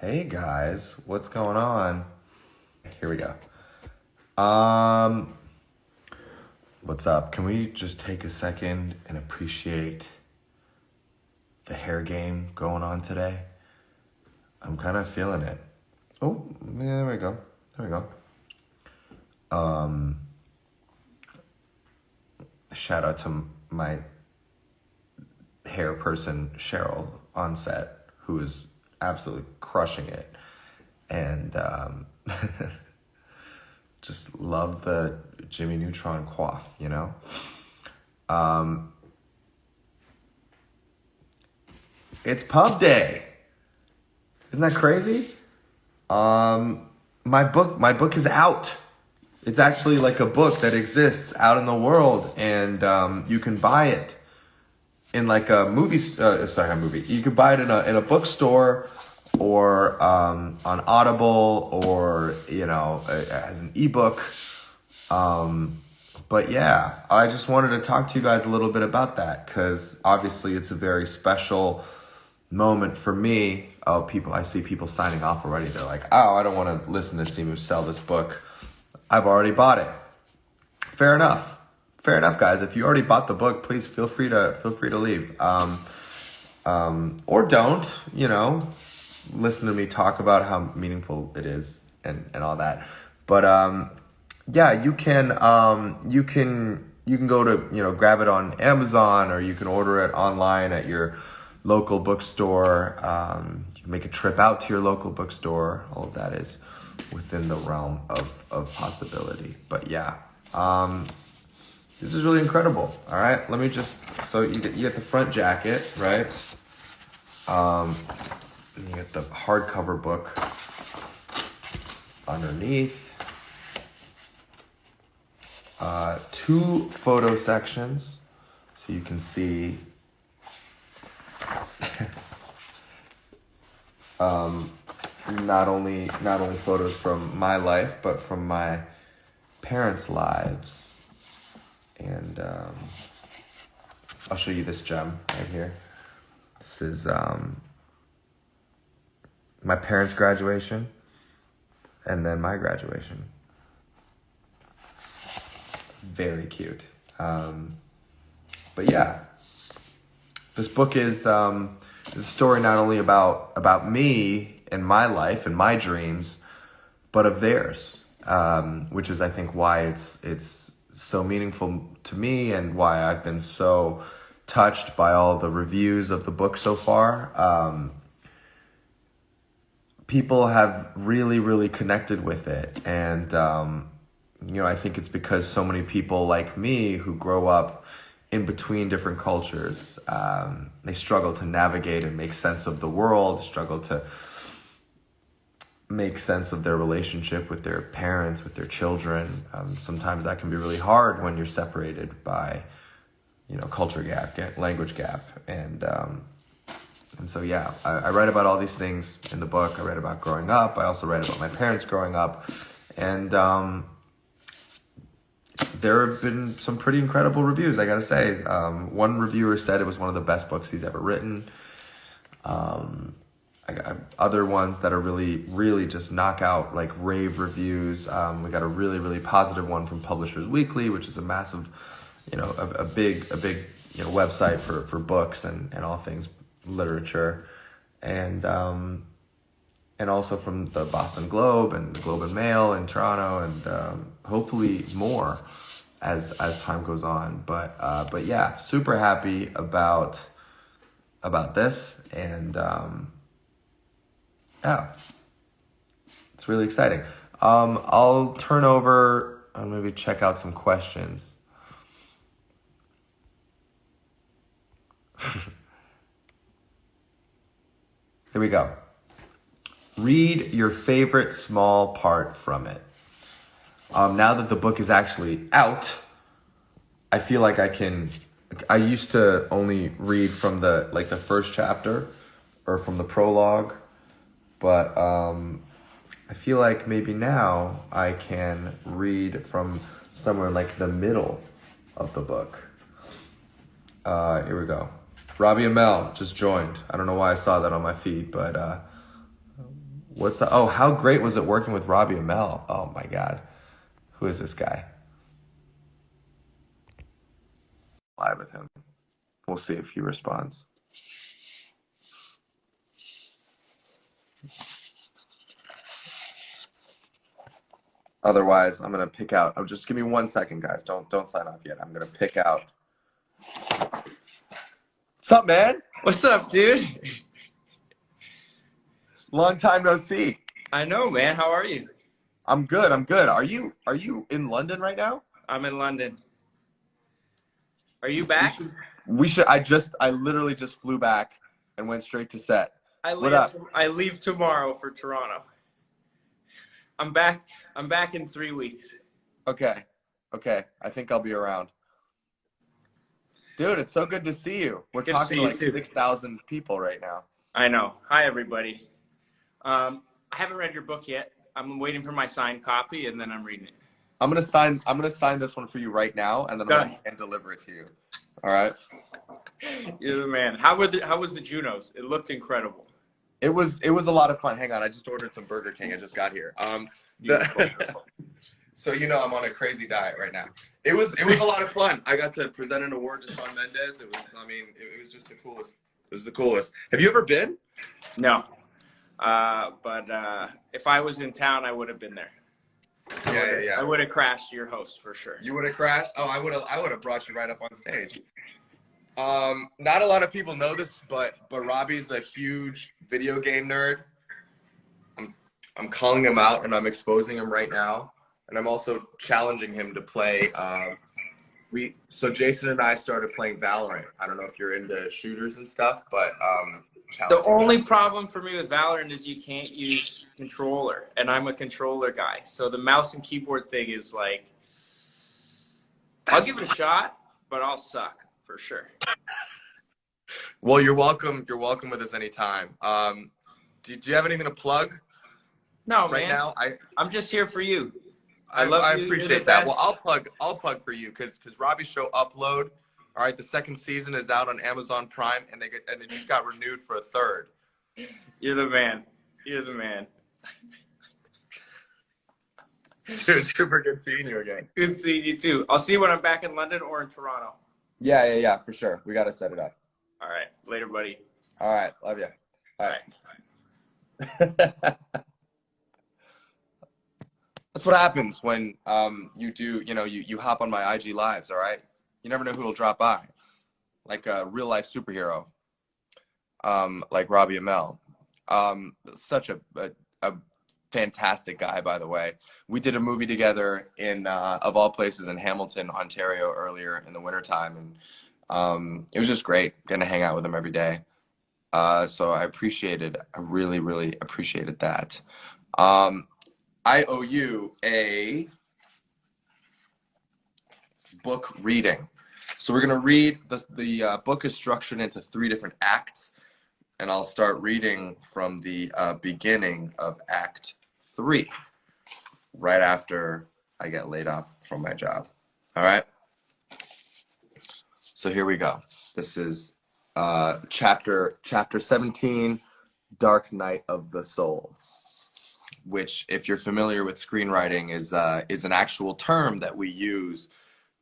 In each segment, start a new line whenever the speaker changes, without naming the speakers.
Hey guys, what's going on? Here we go. What's up? Can we just take a second and appreciate the hair game going on today? I'm kind of feeling it. Oh, yeah, there we go. There we go. Shout out to my hair person, Cheryl, on set, who is absolutely crushing it. And just love the Jimmy Neutron coif, you know? It's pub day. Isn't that crazy? My book is out. It's actually like a book that exists out in the world, and you can buy it in like a movie. Sorry, not movie. You can buy it in a bookstore, or on Audible, or as an ebook. But yeah, I just wanted to talk to you guys a little bit about that, because obviously it's a very special moment for me. I see people signing off already. They're like, oh, I don't want to listen to Simu sell this book. I've already bought it. Fair enough, guys. If you already bought the book, please feel free to leave. Or don't, listen to me talk about how meaningful it is and all that. But yeah, you can go to grab it on Amazon, or you can order it online at your local bookstore. You can make a trip out to your local bookstore. All of that is within the realm of possibility. But yeah, this is really incredible. All right, let me so you get the front jacket, right? And you get the hardcover book underneath. 2 photo sections, so you can see not only photos from my life, but from my parents' lives. And I'll show you this gem right here. This is my parents' graduation, and then my graduation. Very cute. But yeah, this book is a story not only about me and my life and my dreams, but of theirs, which is, I think, why it's so meaningful to me, and why I've been so touched by all the reviews of the book so far. People have really, really connected with it, and I think it's because so many people like me who grow up in between different cultures, they struggle to navigate and make sense of the world, struggle to make sense of their relationship with their parents, with their children. Sometimes that can be really hard when you're separated by, culture gap, language gap. And so, yeah, I write about all these things in the book. I write about growing up. I also write about my parents growing up. And there have been some pretty incredible reviews, I gotta say. One reviewer said it was one of the best books he's ever written. I got other ones that are really, really just knockout, like rave reviews. We got a really, really positive one from Publishers Weekly, which is a massive, a big website for books and all things literature. And also from the Boston Globe and the Globe and Mail in Toronto, and hopefully more as time goes on. But yeah, super happy about this, and yeah, it's really exciting. I'll turn over and maybe check out some questions. Here we go. Read your favorite small part from it. Now that the book is actually out, I feel like I used to only read from the first chapter or from the prologue, but I feel like maybe now I can read from somewhere like the middle of the book. Here we go. Robbie and Mel just joined. I don't know why I saw that on my feed, but what's that? Oh, how great was it working with Robbie and Mel? Oh my God. Who is this guy? Live with him. We'll see if he responds. Otherwise, I'm gonna pick out. Oh, just give me 1 second, guys. Don't sign off yet. I'm gonna pick out. What's up, man?
What's up, dude?
Long time no see.
I know, man. How are you?
I'm good. I'm good. Are you in London right now?
I'm in London. Are you
We
back?
should. We should. I literally just flew back and went straight to set. What up?
I leave tomorrow for Toronto. I'm back. I'm back in 3 weeks.
Okay. I think I'll be around. Dude, it's so good to see you. We're
Good to
talking
see
to
you
like
too.
6,000 people right now.
I know. Hi, everybody. I haven't read your book yet. I'm waiting for my signed copy, and then I'm reading it.
I'm gonna sign this one for you right now, and then I'm gonna hand deliver it to you. All right.
You're the man. How was the Junos? It looked incredible.
It was a lot of fun. Hang on, I just ordered some Burger King. I just got here. So I'm on a crazy diet right now. It was a lot of fun. I got to present an award to Shawn Mendes. It was just the coolest. It was the coolest. Have you ever been?
No. But if I was in town, I would have been there.
Yeah.
I would have crashed your host for sure.
You would have crashed? Oh, I would have brought you right up on stage. Not a lot of people know this, but Robbie's a huge video game nerd. I'm calling him out and I'm exposing him right now, and I'm also challenging him to play. So Jason and I started playing Valorant. I don't know if you're into shooters and stuff, but
the only problem for me with Valorant is you can't use controller, and I'm a controller guy. So the mouse and keyboard thing is like, I'll give it a shot, but I'll suck for sure.
Well, you're welcome. You're welcome with us anytime. Do you have anything to plug?
No,
right
man.
Now,
I'm just here for you.
I
love
I
you.
appreciate that. Well, I'll plug for you because Robbie's show Upload. All right, the second season is out on Amazon Prime, and they just got renewed for a third.
You're the man. You're the man.
Dude, super good seeing you again.
Good seeing you too. I'll see you when I'm back in London or in Toronto.
Yeah, for sure. We got to set it up.
All right. Later, buddy.
All right. Love you. All right. That's what happens when you do, you hop on my IG lives, all right? You never know who will drop by. Like a real life superhero. Like Robbie and Mel. Such a fantastic guy, by the way. We did a movie together in of all places in Hamilton, Ontario earlier in the wintertime, and it was just great getting to hang out with him every day. So I really, really appreciated that. I owe you a book reading. So we're gonna read the book is structured into 3 different acts, and I'll start reading from the beginning of Act 3, right after I get laid off from my job. All right. So here we go. This is chapter 17, Dark Night of the Soul, which, if you're familiar with screenwriting, is an actual term that we use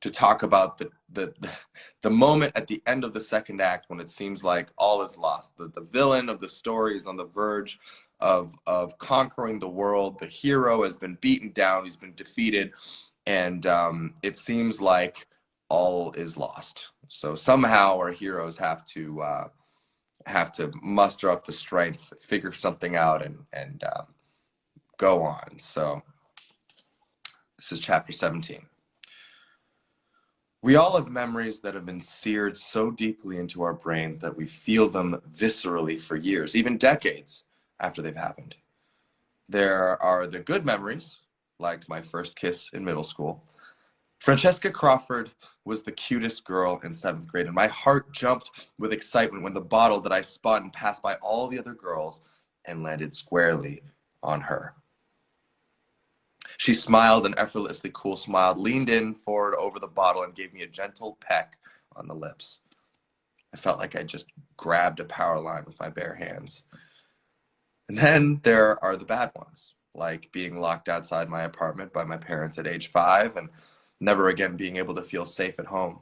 to talk about the moment at the end of the second act when it seems like all is lost. The villain of the story is on the verge of conquering the world. The hero has been beaten down. He's been defeated, and it seems like all is lost. So somehow our heroes have to muster up the strength, figure something out, and go on. So this is chapter 17. We all have memories that have been seared so deeply into our brains that we feel them viscerally for years, even decades after they've happened. There are the good memories, like my first kiss in middle school. Francesca Crawford was the cutest girl in 7th grade, and my heart jumped with excitement when the bottle that I spun passed by all the other girls and landed squarely on her. She smiled an effortlessly cool smile, leaned in forward over the bottle, and gave me a gentle peck on the lips. I felt like I just grabbed a power line with my bare hands. And then there are the bad ones, like being locked outside my apartment by my parents at age 5 and never again being able to feel safe at home.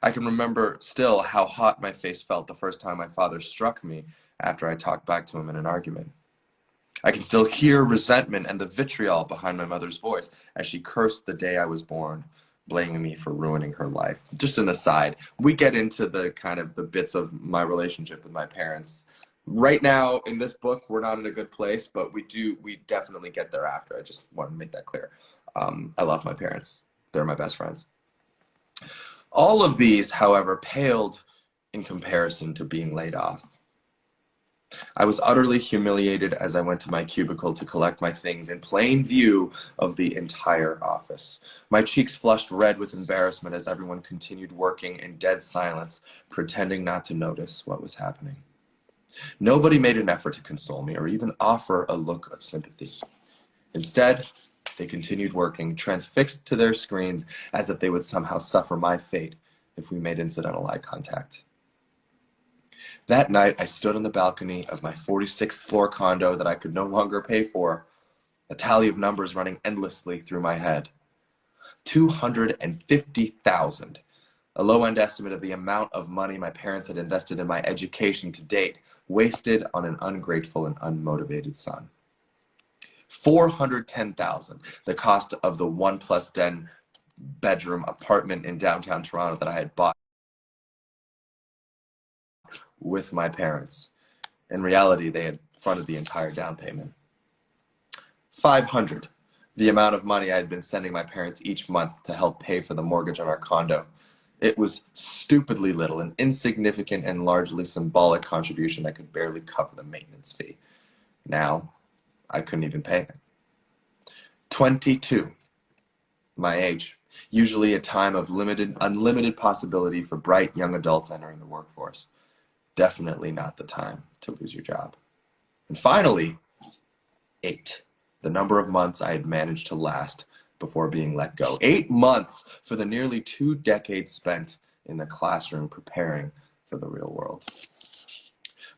I can remember still how hot my face felt the first time my father struck me after I talked back to him in an argument. I can still hear resentment and the vitriol behind my mother's voice as she cursed the day I was born, blaming me for ruining her life. Just an aside, we get into the kind of the bits of my relationship with my parents. Right now in this book, we're not in a good place, but we definitely get there after. I just want to make that clear. I love my parents. They're my best friends. All of these, however, paled in comparison to being laid off. I was utterly humiliated as I went to my cubicle to collect my things in plain view of the entire office. My cheeks flushed red with embarrassment as everyone continued working in dead silence, pretending not to notice what was happening. Nobody made an effort to console me or even offer a look of sympathy. Instead, they continued working, transfixed to their screens as if they would somehow suffer my fate if we made incidental eye contact. That night, I stood on the balcony of my 46th floor condo that I could no longer pay for, a tally of numbers running endlessly through my head. 250,000, a low-end estimate of the amount of money my parents had invested in my education to date, wasted on an ungrateful and unmotivated son. 410,000, the cost of the 1+10 bedroom apartment in downtown Toronto that I had bought with my parents. In reality, they had fronted the entire down payment. 500, the amount of money I had been sending my parents each month to help pay for the mortgage on our condo. It was stupidly little, an insignificant and largely symbolic contribution that could barely cover the maintenance fee. Now, I couldn't even pay it. 22, my age, usually a time of unlimited possibility for bright young adults entering the workforce. Definitely not the time to lose your job. And finally, 8, the number of months I had managed to last before being let go. 8 months for the nearly 2 decades spent in the classroom preparing for the real world.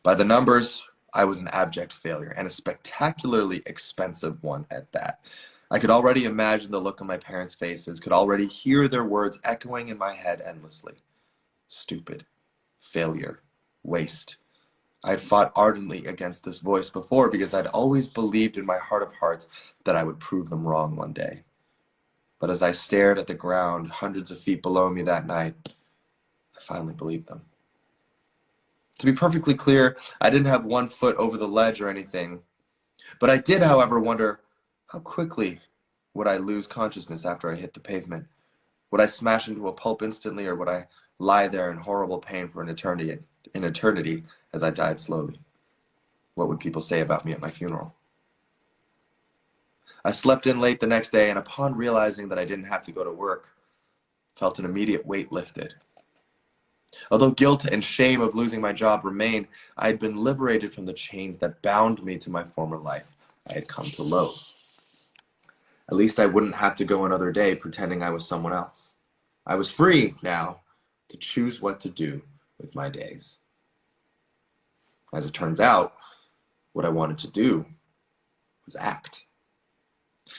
By the numbers, I was an abject failure, and a spectacularly expensive one at that. I could already imagine the look on my parents' faces, could already hear their words echoing in my head endlessly. Stupid, failure, waste. I had fought ardently against this voice before because I'd always believed in my heart of hearts that I would prove them wrong one day. But as I stared at the ground hundreds of feet below me that night, I finally believed them. To be perfectly clear, I didn't have one foot over the ledge or anything. But I did, however, wonder how quickly would I lose consciousness after I hit the pavement? Would I smash into a pulp instantly, or would I lie there in horrible pain for an eternity as I died slowly? What would people say about me at my funeral? I slept in late the next day, and upon realizing that I didn't have to go to work, felt an immediate weight lifted. Although guilt and shame of losing my job remained, I had been liberated from the chains that bound me to my former life I had come to loathe. At least I wouldn't have to go another day pretending I was someone else. I was free now to choose what to do with my days. As it turns out, what I wanted to do was act.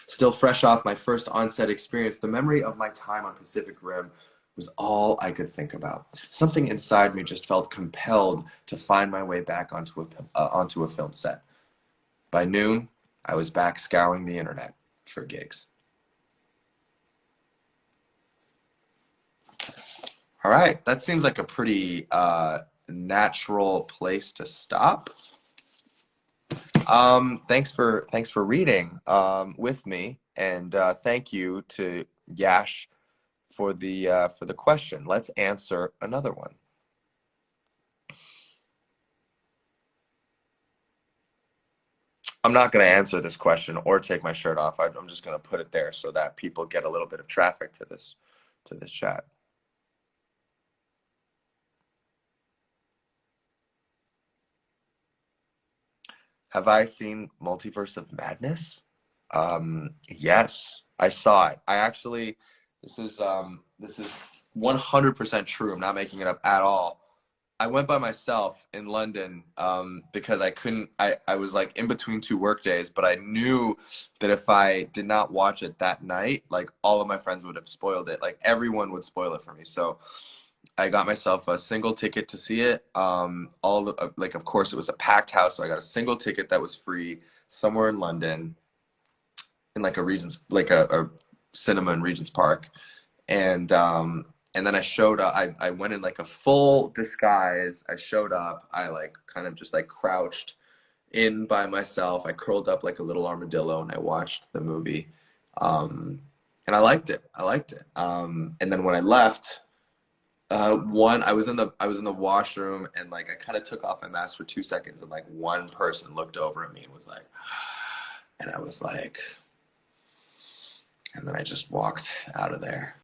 Still fresh off my first on-set experience, the memory of my time on Pacific Rim was all I could think about. Something inside me just felt compelled to find my way back onto a film set. By noon, I was back scouring the internet for gigs. All right, that seems like a pretty natural place to stop. Thanks for reading with me, and thank you to Yash for the question. Let's answer another one. I'm not going to answer this question or take my shirt off. I'm just going to put it there so that people get a little bit of traffic to this chat. Have I seen Multiverse of Madness? Yes, I saw it. I actually, this is 100% true. I'm not making it up at all. I went by myself in London because I couldn't. I was like in between two work days, but I knew that if I did not watch it that night, like all of my friends would have spoiled it. Like everyone would spoil it for me. So I got myself a single ticket to see it. Like, of course, it was a packed house, so I got a single ticket that was free somewhere in London, in like a cinema in Regent's Park, and then I showed up. I went in like a full disguise. I showed up. I like kind of just like crouched in by myself. I curled up like a little armadillo and I watched the movie. And I liked it. I liked it. And then when I left, I was in the washroom and like I kind of took off my mask for 2 seconds and like one person looked over at me and was like, and I was like, and then I just walked out of there.